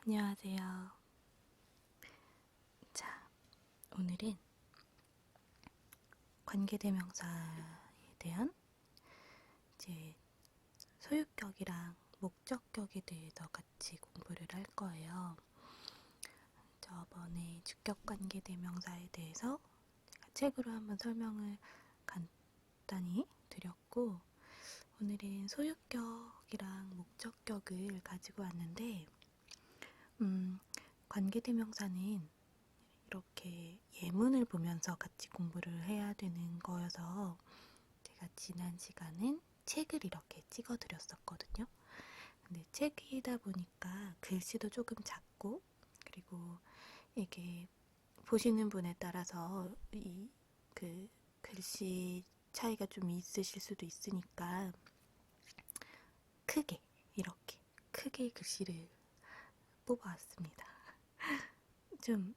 안녕하세요. 자, 오늘은 관계대명사에 대한 이제 소유격이랑 목적격에 대해서 같이 공부를 할 거예요. 저번에 주격관계대명사에 대해서 제가 책으로 한번 설명을 간단히 드렸고, 오늘은 소유격이랑 목적격을 가지고 왔는데, 관계대명사는 이렇게 예문을 보면서 같이 공부를 해야 되는 거여서 제가 지난 시간엔 책을 이렇게 찍어 드렸었거든요. 근데 책이다 보니까 글씨도 조금 작고, 그리고 이게 보시는 분에 따라서 그 글씨 차이가 좀 있으실 수도 있으니까 이렇게 크게 글씨를 뽑아왔습니다. 좀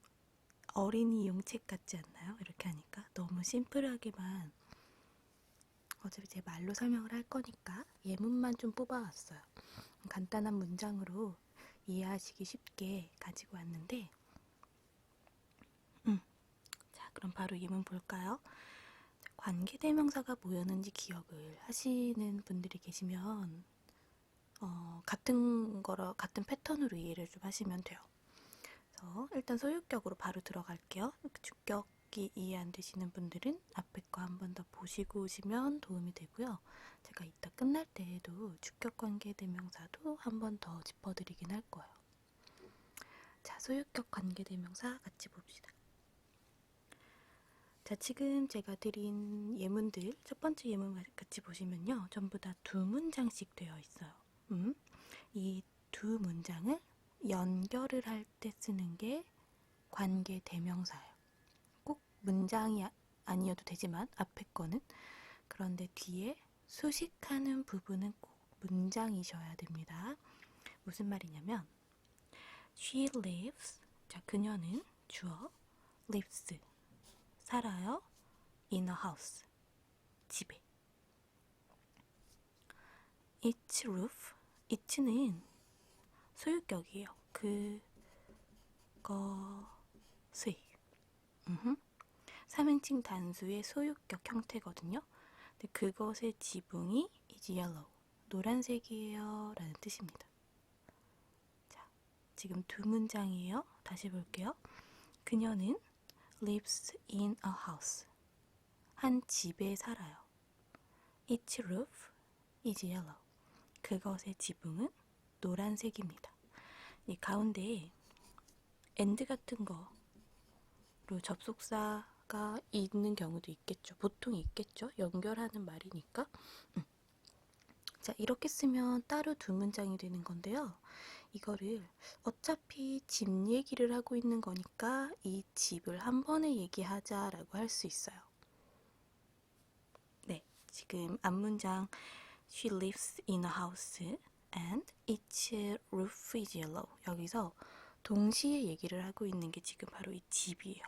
어린이 용책 같지 않나요? 이렇게 하니까 너무 심플하게만, 어차피 제 말로 설명을 할 거니까 예문만 좀 뽑아왔어요. 간단한 문장으로 이해하시기 쉽게 가지고 왔는데, 자, 그럼 바로 예문 볼까요? 관계대명사가 뭐였는지 기억을 하시는 분들이 계시면 같은 패턴으로 이해를 좀 하시면 돼요. 그래서 일단 소유격으로 바로 들어갈게요. 주격이 이해 안 되시는 분들은 앞에 거 한 번 더 보시고 오시면 도움이 되고요. 제가 이따 끝날 때에도 주격관계대명사도 한 번 더 짚어드리긴 할 거예요. 자, 소유격 관계대명사 같이 봅시다. 자, 지금 제가 드린 예문들, 첫 번째 예문 같이 보시면요, 전부 다 두 문장씩 되어 있어요. 이 두 문장을 연결을 할 때 쓰는 게 관계대명사예요. 꼭 문장이 아니어도 되지만 앞에 거는. 그런데 뒤에 수식하는 부분은 꼭 문장이셔야 됩니다. 무슨 말이냐면 She lives, 자, 그녀는 주어 lives, 살아요. in a house, 집에. Its roof, it는 소유격이에요. 그것의. 삼인칭 단수의 소유격 형태거든요. 근데 그것의 지붕이 is yellow, 노란색이에요 라는 뜻입니다. 자, 지금 두 문장이에요. 다시 볼게요. 그녀는 lives in a house, 한 집에 살아요. Its roof is yellow, 그것의 지붕은 노란색입니다. 이 가운데에 and 같은 거로 접속사가 있는 경우도 있겠죠. 보통 있겠죠. 연결하는 말이니까. 자, 이렇게 쓰면 따로 두 문장이 되는 건데요. 이거를 어차피 집 얘기를 하고 있는 거니까 이 집을 한 번에 얘기하자라고 할 수 있어요. 네, 지금 앞문장 She lives in a house and its roof is yellow. 여기서 동시에 얘기를 하고 있는 게 지금 바로 이 집이에요.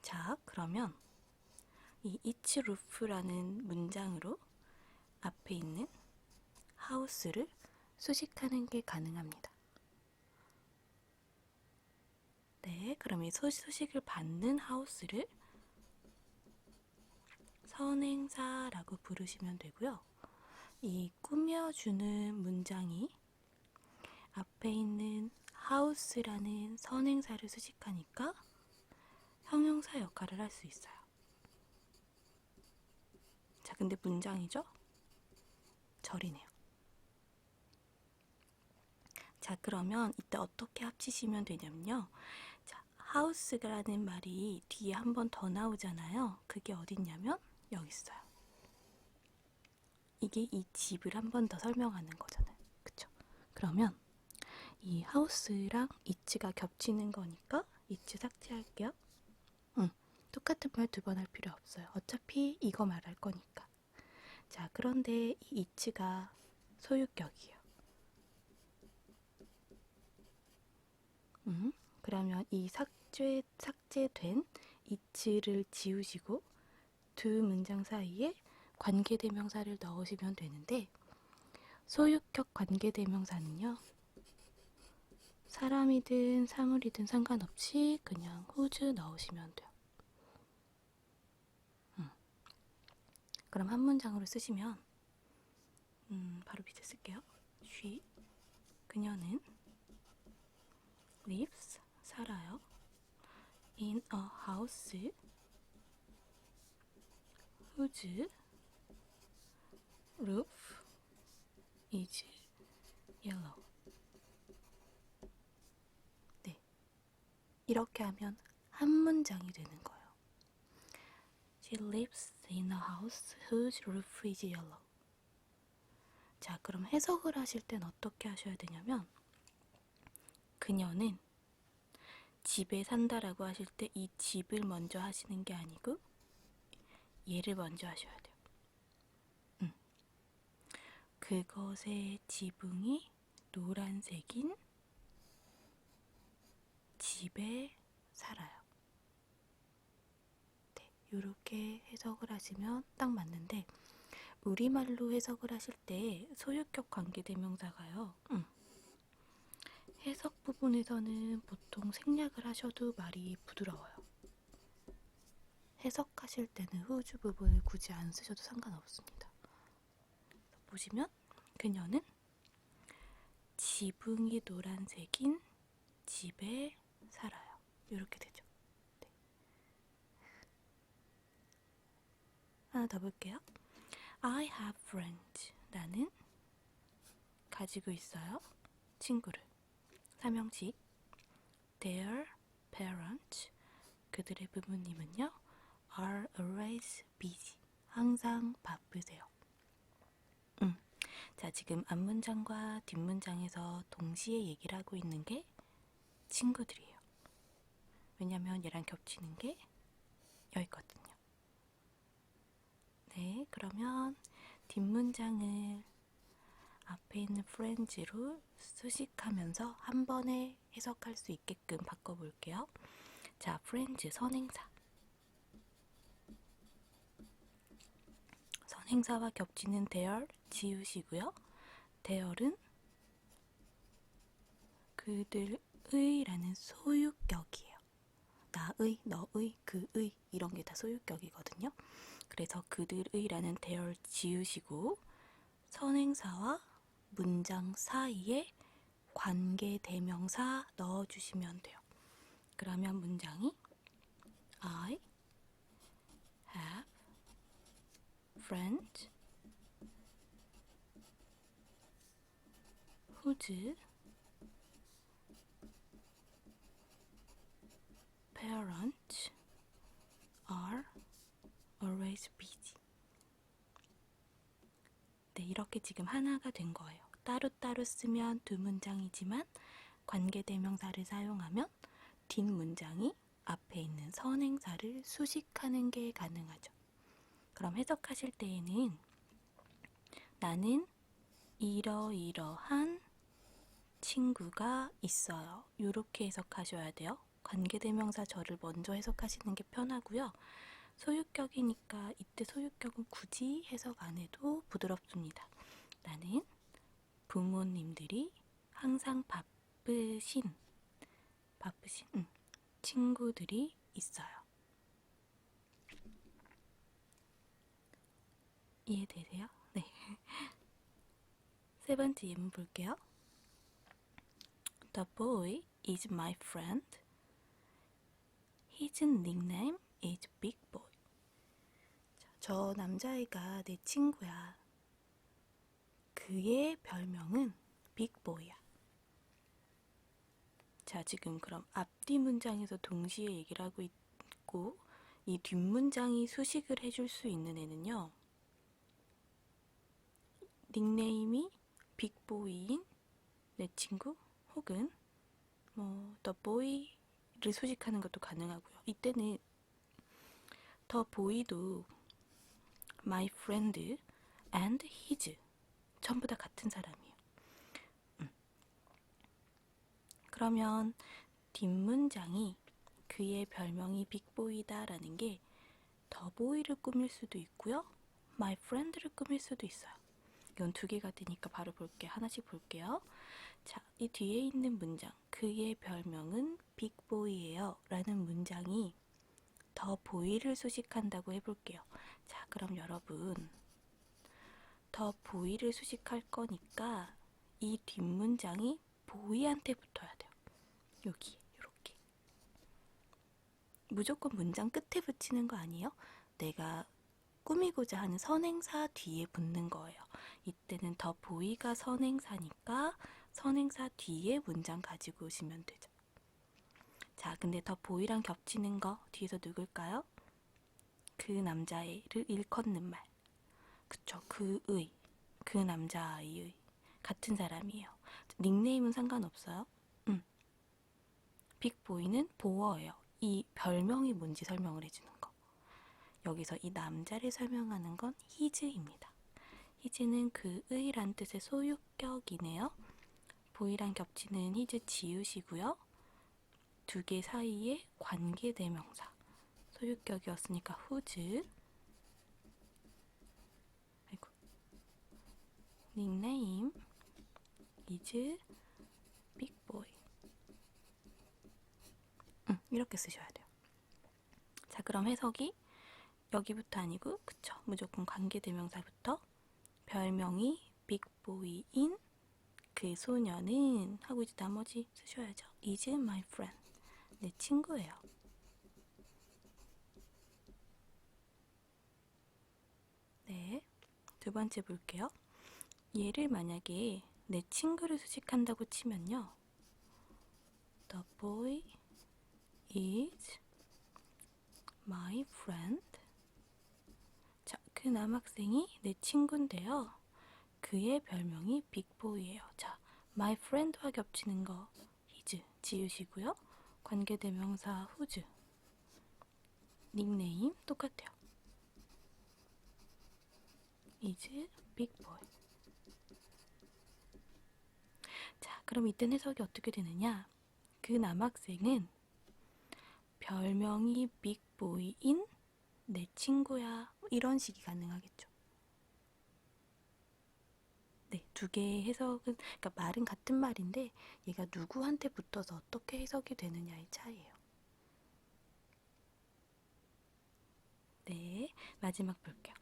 자, 그러면 이 its roof라는 문장으로 앞에 있는 house를 수식하는 게 가능합니다. 네, 그럼 이 수식을 받는 house를 선행사라고 부르시면 되고요. 이 꾸며주는 문장이 앞에 있는 house라는 선행사를 수식하니까 형용사 역할을 할 수 있어요. 자, 근데 문장이죠? 절이네요. 자, 그러면 이때 어떻게 합치시면 되냐면요. 자, house라는 말이 뒤에 한 번 더 나오잖아요. 그게 어딨냐면 여기 있어요. 이게 이 집을 한 번 더 설명하는 거잖아요. 그쵸? 그러면 이 house랑 it가 겹치는 거니까 it 삭제할게요. 똑같은 말 두 번 할 필요 없어요. 어차피 이거 말할 거니까. 자, 그런데 이 it가 소유격이에요. 그러면 이 삭제된 it를 지우시고 두 문장 사이에 관계대명사를 넣으시면 되는데, 소유격 관계대명사는요, 사람이든 사물이든 상관없이 그냥 whose 넣으시면 돼요. 그럼 한 문장으로 쓰시면 바로 밑에 쓸게요. She, 그녀는 lives, 살아요. in a house whose roof is yellow. 네, 이렇게 하면 한 문장이 되는 거예요. She lives in a house whose roof is yellow. 자, 그럼 해석을 하실 땐 어떻게 하셔야 되냐면, 그녀는 집에 산다라고 하실 때 이 집을 먼저 하시는 게 아니고 얘를 먼저 하셔야 돼요. 그것의 지붕이 노란색인 집에 살아요. 네, 이렇게 해석을 하시면 딱 맞는데, 우리말로 해석을 하실 때 소유격 관계대명사가요. 해석 부분에서는 보통 생략을 하셔도 말이 부드러워요. 해석하실 때는 whose 부분을 굳이 안 쓰셔도 상관없습니다. 보시면 그녀는 지붕이 노란색인 집에 살아요. 이렇게 되죠. 네. 하나 더 볼게요. I have friends. 나는 가지고 있어요. 친구를. 삼형식. Their parents. 그들의 부모님은요. are always busy. 항상 바쁘세요. 자, 지금 앞문장과 뒷문장에서 동시에 얘기를 하고 있는 게 친구들이에요. 왜냐면 얘랑 겹치는 게 여기 있거든요. 네, 그러면 뒷문장을 앞에 있는 friends로 수식하면서 한 번에 해석할 수 있게끔 바꿔볼게요. 자, friends 선행사. 선행사와 겹치는 their 지우시고요. there은 그들의 라는 소유격이에요. 나의, 너의, 그의 이런 게 다 소유격이거든요. 그래서 그들의 라는 their 지우시고 선행사와 문장 사이에 관계대명사 넣어주시면 돼요. 그러면 문장이 I have friends whose parents are always busy. 네, 이렇게 지금 하나가 된 거예요. 따로따로 쓰면 두 문장이지만 관계대명사를 사용하면 뒷문장이 앞에 있는 선행사를 수식하는 게 가능하죠. 그럼 해석하실 때에는 나는 이러이러한 친구가 있어요. 이렇게 해석하셔야 돼요. 관계대명사 저를 먼저 해석하시는 게 편하고요. 소유격이니까 이때 소유격은 굳이 해석 안 해도 부드럽습니다. 나는 부모님들이 항상 바쁘신 친구들이 있어요. 이해되세요? 네. 세 번째 예문 볼게요. The boy is my friend. His nickname is Big Boy. 저 남자애가 내 친구야. 그의 별명은 빅보이야. 자, 지금 그럼 앞뒤 문장에서 동시에 얘기를 하고 있고 이 뒷문장이 수식을 해줄 수 있는 애는요. 닉네임이 빅보이인 내 친구 혹은 The Boy를 수식하는 것도 가능하고요. 이때는 The Boy도 My friend and his 전부 다 같은 사람이에요. 그러면 뒷문장이 그의 별명이 빅보이다 라는 게 더보이를 꾸밀 수도 있고요. My friend를 꾸밀 수도 있어요. 이건 두 개가 되니까 바로 볼게요. 하나씩 볼게요. 자, 이 뒤에 있는 문장, 그의 별명은 빅보이예요 라는 문장이 더 보이를 수식한다고 해볼게요. 자, 그럼 여러분, 더 보이를 수식할 거니까 이 뒷문장이 보이한테 붙어야 돼요. 여기 이렇게. 무조건 문장 끝에 붙이는 거 아니에요? 내가 꾸미고자 하는 선행사 뒤에 붙는 거예요. 이때는 더 보이가 선행사니까 선행사 뒤에 문장 가지고 오시면 되죠. 자, 근데 더 보이랑 겹치는 거 뒤에서 누굴까요? 그 남자애를 일컫는 말. 그쵸, 그의, 그 남자아이의 같은 사람이에요. 닉네임은 상관없어요. 빅보이는 보어예요. 이 별명이 뭔지 설명을 해주는 거. 여기서 이 남자를 설명하는 건 his입니다. his는 그의란 뜻의 소유격이네요. 보이랑 겹치는 his 지읒이고요. 두 개 사이에 관계대명사. 소유격이었으니까 whose. 아이고. 닉네임 is big boy. 이렇게 쓰셔야 돼요. 자, 그럼 해석이 여기부터 아니고, 그쵸? 무조건 관계대명사부터 별명이 빅보이인 그 소녀는 하고 이제 나머지 쓰셔야죠. is my friend. 내 친구예요. 네, 두 번째 볼게요. 얘를 만약에 내 친구를 수식한다고 치면요. The boy is my friend. 자, 그 남학생이 내 친구인데요. 그의 별명이 빅보이예요. 자, my friend와 겹치는 거 his 지읒이고요. 관계대명사 whose. 닉네임 똑같아요. is big boy. 자, 그럼 이땐 해석이 어떻게 되느냐? 그 남학생은 별명이 빅보이인 내 친구야. 이런 식이 가능하겠죠. 네, 두 개의 해석은, 그러니까 말은 같은 말인데 얘가 누구한테 붙어서 어떻게 해석이 되느냐의 차이예요. 네, 마지막 볼게요.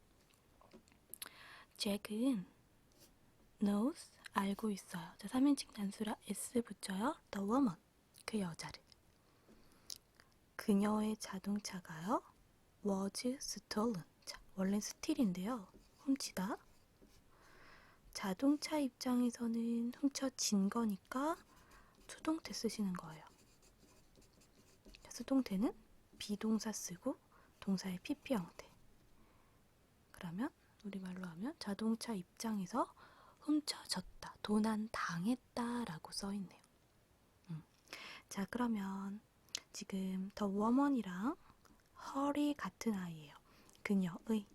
잭은 knows, 알고 있어요. 자, 3인칭 단수라 s 붙여요. the woman, 그 여자를. 그녀의 자동차가요. was stolen. 자, 원래 steal인데요. 훔치다. 자동차 입장에서는 훔쳐진 거니까 수동태 쓰시는 거예요. 수동태는 비동사 쓰고 동사의 pp 형태. 그러면 우리말로 하면 자동차 입장에서 훔쳐졌다, 도난 당했다 라고 써있네요. 자, 그러면 지금 더 woman이랑 her이 같은 아이예요. 그녀의.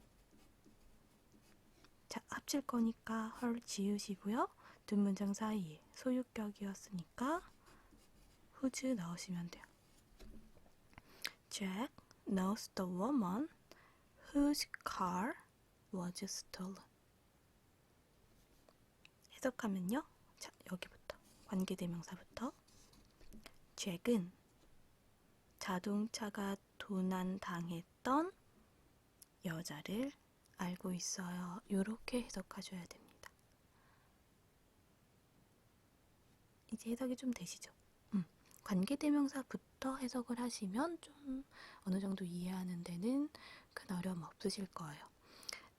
자, 합칠 거니까 her 지우시고요. 두 문장 사이에 소유격이었으니까 whose 넣으시면 돼요. Jack knows the woman whose car was stolen. 해석하면요. 자, 여기부터 관계대명사부터 잭은 자동차가 도난당했던 여자를 알고 있어요. 이렇게 해석하셔야 됩니다. 이제 해석이 좀 되시죠? 관계대명사부터 해석을 하시면 좀 어느 정도 이해하는 데는 큰 어려움 없으실 거예요.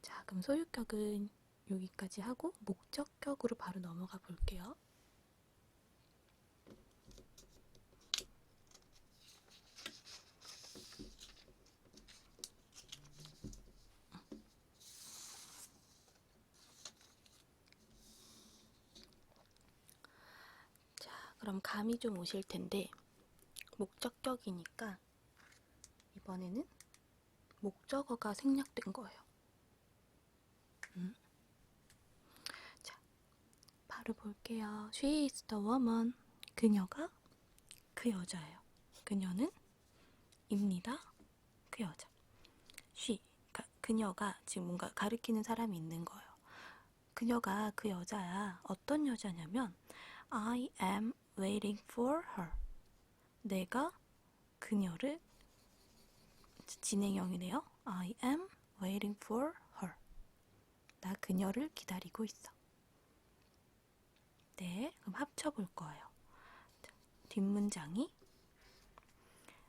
자, 그럼 소유격은 여기까지 하고 목적격으로 바로 넘어가 볼게요. 자, 그럼 감이 좀 오실 텐데 목적격이니까 이번에는 목적어가 생략된 거예요. 자, 바로 볼게요. She is the woman. 그녀가 그 여자예요. 그녀는 입니다. 그 여자. She. 그러니까 그녀가 지금 뭔가 가리키는 사람이 있는 거예요. 그녀가 그 여자야. 어떤 여자냐면 I am waiting for her. 내가 그녀를 진행형이네요. I am waiting for her. 나 그녀를 기다리고 있어. 네, 그럼 합쳐볼 거예요. 자, 뒷문장이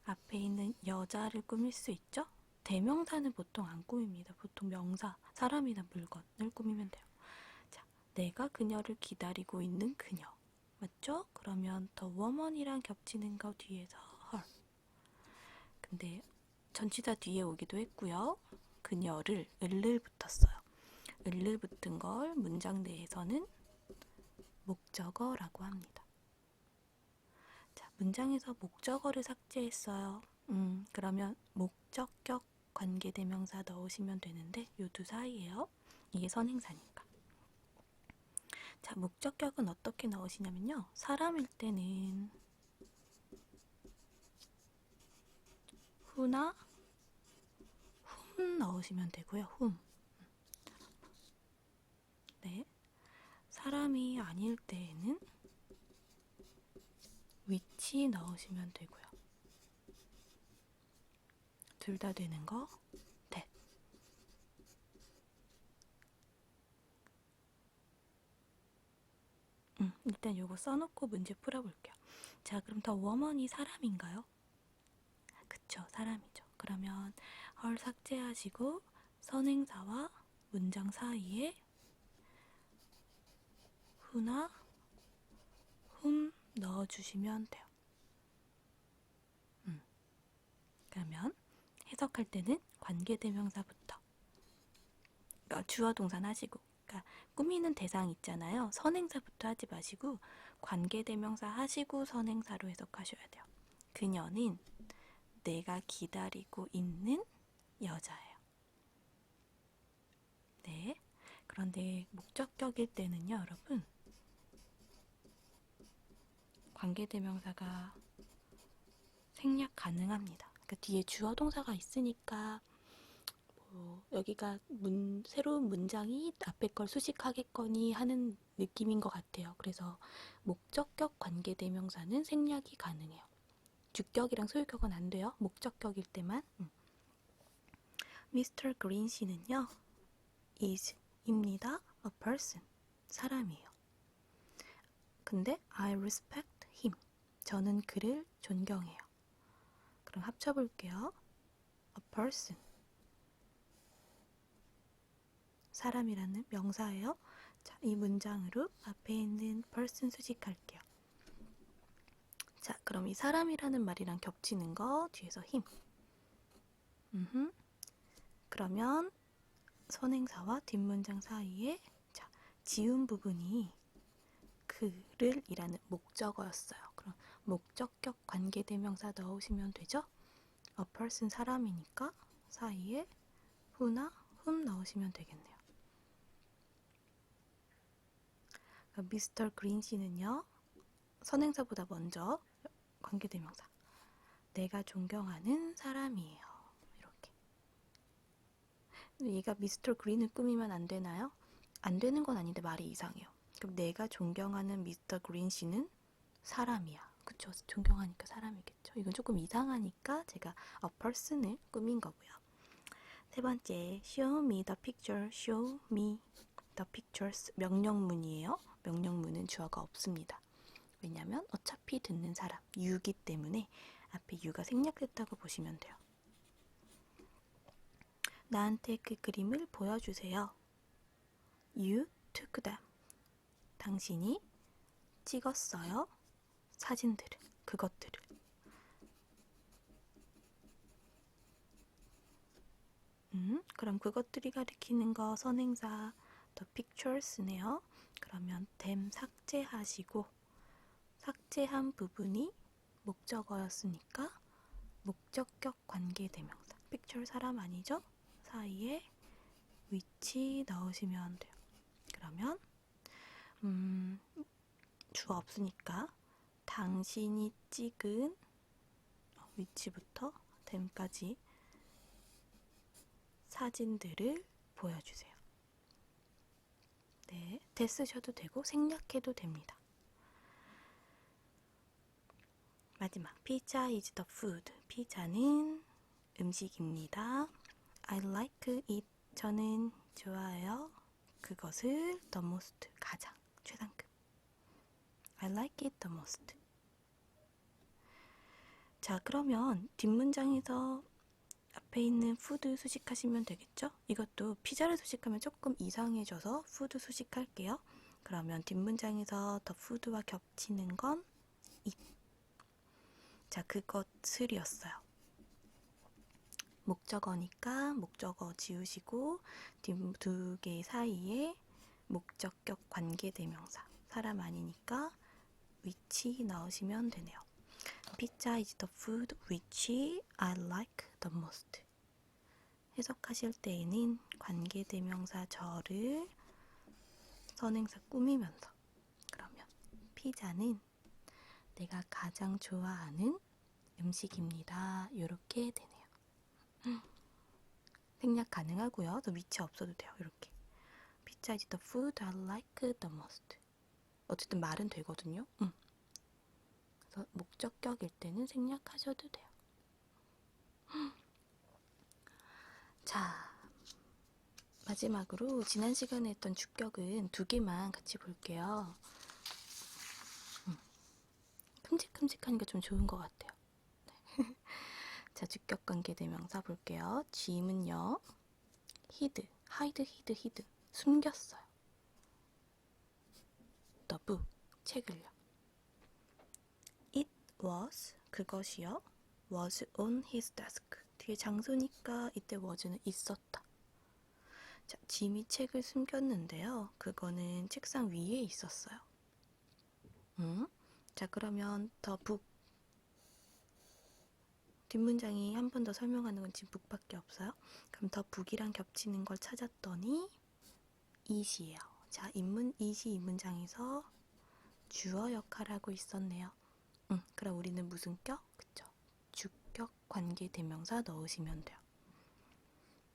앞에 있는 여자를 꾸밀 수 있죠? 대명사는 보통 안 꾸밉니다. 보통 명사, 사람이나 물건을 꾸미면 돼요. 자, 내가 그녀를 기다리고 있는 그녀. 맞죠? 그러면 the woman이랑 겹치는 거 뒤에서 her. 근데 전치사 뒤에 오기도 했고요. 그녀를 을을 붙었어요. 을을 붙은 걸 문장 내에서는 목적어라고 합니다. 자, 문장에서 목적어를 삭제했어요. 그러면 목적격 관계대명사 넣으시면 되는데 요 두 사이에요. 이게 선행사니까. 자, 목적격은 어떻게 넣으시냐면요. 사람일 때는 who나 whom 넣으시면 되고요. whom. 네. 사람이 아닐 때에는 which 넣으시면 되고요. 둘 다 되는 거 that. 일단 요거 써놓고 문제 풀어볼게요. 자, 그럼 더 woman이 사람인가요? 그쵸, 사람이죠. 그러면 her 삭제하시고 선행사와 문장 사이에 who나 whom 넣어주시면 돼요. 그러면 해석할 때는 관계대명사부터 주어 동사는 하시고, 그러니까 꾸미는 대상 있잖아요. 선행사부터 하지 마시고 관계대명사 하시고 선행사로 해석하셔야 돼요. 그녀는 내가 기다리고 있는 여자예요. 네. 그런데 목적격일 때는요, 여러분, 관계대명사가 생략 가능합니다. 그러니까 뒤에 주어 동사가 있으니까 여기가 새로운 문장이 앞에 걸 수식하겠거니 하는 느낌인 것 같아요. 그래서 목적격 관계대명사는 생략이 가능해요. 주격이랑 소유격은 안 돼요. 목적격일 때만. Mr. Green 씨는요, is 입니다. a person, 사람이에요. 근데 I respect him, 저는 그를 존경해요. 그럼 합쳐볼게요. a person, 사람이라는 명사예요. 자, 이 문장으로 앞에 있는 person 수식할게요. 자, 그럼 이 사람이라는 말이랑 겹치는 거 뒤에서 him. 그러면 선행사와 뒷문장 사이에 자, 지운 부분이 그를 이라는 목적어였어요. 그럼 목적격 관계대명사 넣으시면 되죠? a person 사람이니까 사이에 who나 whom 넣으시면 되겠네요. 미스터 그린 씨는요, 선행사보다 먼저 관계대명사, 내가 존경하는 사람이에요. 이렇게. 얘가 미스터 그린을 꾸미면 안 되나요? 안 되는 건 아닌데 말이 이상해요. 그럼 내가 존경하는 미스터 그린 씨는 사람이야. 그쵸? 존경하니까 사람이겠죠. 이건 조금 이상하니까 제가 a person을 꾸민 거고요. 세 번째, show me the picture, show me the pictures. 명령문이에요. 명령문은 주어가 없습니다. 왜냐면 어차피 듣는 사람, you기 때문에 앞에 you가 생략됐다고 보시면 돼요. 나한테 그 그림을 보여주세요. You took them. 당신이 찍었어요. 사진들을, 그것들을. 그럼 그것들이 가리키는 거 선행사 the pictures네요. 그러면 them 삭제하시고 삭제한 부분이 목적어였으니까 목적격 관계대명사 picture 사람 아니죠? 사이에 which 넣으시면 돼요. 그러면 주어 없으니까 당신이 찍은 which부터 them까지 사진들을 보여주세요. 네, 대 쓰셔도 되고 생략해도 됩니다. 마지막, pizza is the food. 피자는 음식입니다. I like it. 저는 좋아해요. 그것을 the most. 가장, 최상급. I like it the most. 자, 그러면 뒷문장에서 앞에 있는 food 수식하시면 되겠죠? 이것도 피자를 수식하면 조금 이상해져서 food 수식할게요. 그러면 뒷문장에서 the food와 겹치는 건 it. 자, 그것을이었어요. 목적어니까 목적어 지우시고 두 개 사이에 목적격 관계대명사, 사람 아니니까 which 넣으시면 되네요. Pizza is the food which I like the most. 해석하실 때에는 관계대명사 저를 선행사 꾸미면서, 그러면 피자는 내가 가장 좋아하는 음식입니다. 이렇게 되네요. 생략 가능하고요. 또 위치 없어도 돼요. 이렇게. Pizza is the food I like the most. 어쨌든 말은 되거든요. 그래서 목적격일 때는 생략하셔도 돼요. 자, 마지막으로 지난 시간에 했던 주격은 두 개만 같이 볼게요. 큼직큼직하니까 좀 좋은 것 같아요. 네. 자, 주격 관계대명사 볼게요. 짐은요, hid, hide, 숨겼어요. The book, 책을요. It was, 그것이요. was on his desk. 뒤에 장소니까 이때 was는 있었다. 자, 짐이 책을 숨겼는데요. 그거는 책상 위에 있었어요. 자, 그러면 the book. 뒷문장이 한 번 더 설명하는 건 지금 book밖에 없어요. 그럼 the book이랑 겹치는 걸 찾았더니 it이에요. 자, it이 이 문장에서 주어 역할하고 있었네요. 그럼 우리는 무슨 격? 그쵸? 주격 관계대명사 넣으시면 돼요.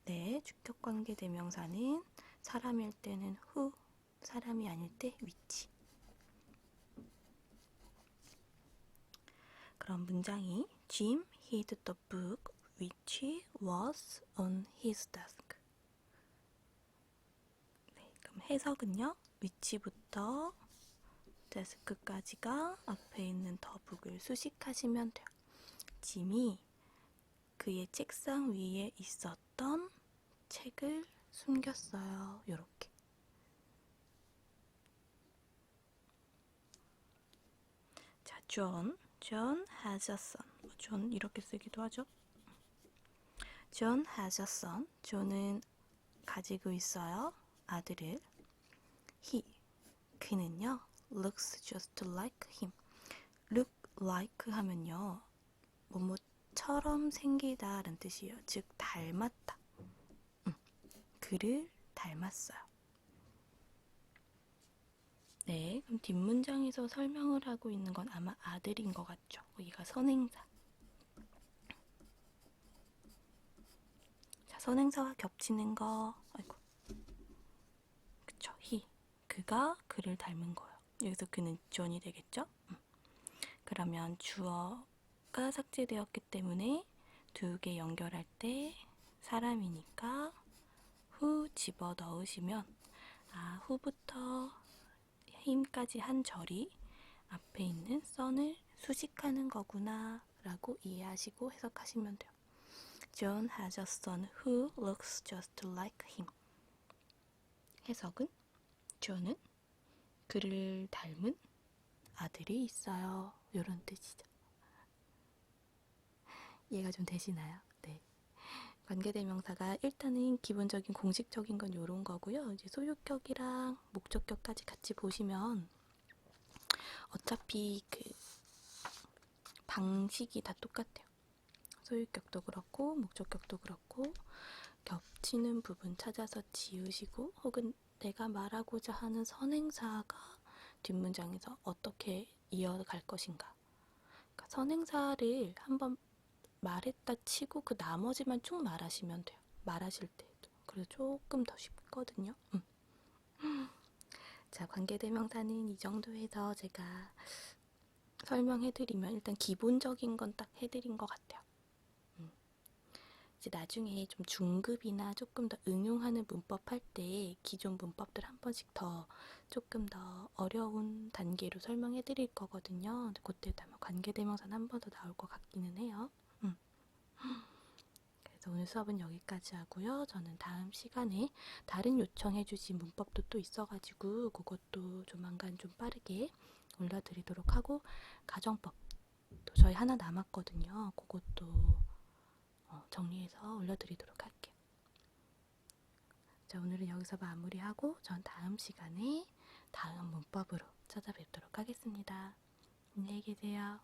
네, 주격 관계대명사는 사람일 때는 who, 사람이 아닐 때 which. 그럼 문장이 Jim hid the book which was on his desk. 네, 그럼 해석은요, which부터 데스크까지가 앞에 있는 더 북을 수식하시면 돼요. 짐이 그의 책상 위에 있었던 책을 숨겼어요. 요렇게. 자, John has a son. John 이렇게 쓰기도 하죠. John has a son. 존은 가지고 있어요. 아들을. He, 그는요, looks just like him. look like 하면요, 뭐뭐처럼 생기다 라는 뜻이에요. 즉 닮았다. 그를 닮았어요. 네, 그럼 뒷문장에서 설명을 하고 있는 건 아마 아들인 것 같죠. 여기가 선행사. 자, 선행사와 겹치는 거, 아이고, 그쵸, he. 그가 그를 닮은 거예요. 여기서 그는 존이 되겠죠? 그러면 주어가 삭제되었기 때문에 두 개 연결할 때 사람이니까 who 집어 넣으시면, 아, who부터 힘까지 한 절이 앞에 있는 son을 수식하는 거구나 라고 이해하시고 해석하시면 돼요. John has a son who looks just like him. 해석은 존은 그를 닮은 아들이 있어요. 이런 뜻이죠. 이해가 좀 되시나요? 네. 관계대명사가 일단은 기본적인 공식적인 건 이런 거고요. 이제 소유격이랑 목적격까지 같이 보시면 어차피 그 방식이 다 똑같아요. 소유격도 그렇고 목적격도 그렇고 겹치는 부분 찾아서 지우시고, 혹은 내가 말하고자 하는 선행사가 뒷문장에서 어떻게 이어갈 것인가. 그러니까 선행사를 한번 말했다 치고 그 나머지만 쭉 말하시면 돼요. 말하실 때도. 그래서 조금 더 쉽거든요. 자, 관계대명사는 이 정도에서 제가 설명해드리면 일단 기본적인 건 딱 해드린 것 같아요. 이제 나중에 좀 중급이나 조금 더 응용하는 문법 할 때 기존 문법들 한 번씩 더 조금 더 어려운 단계로 설명해 드릴 거거든요. 근데 그때도 아마 관계대명사는 한 번 더 나올 것 같기는 해요. 그래서 오늘 수업은 여기까지 하고요. 저는 다음 시간에 다른 요청해 주신 문법도 또 있어가지고 그것도 조만간 좀 빠르게 올려드리도록 하고 가정법도 저희 하나 남았거든요. 그것도 정리해서 올려드리도록 할게요. 자, 오늘은 여기서 마무리하고 전 다음 시간에 다음 문법으로 찾아뵙도록 하겠습니다. 안녕히 계세요.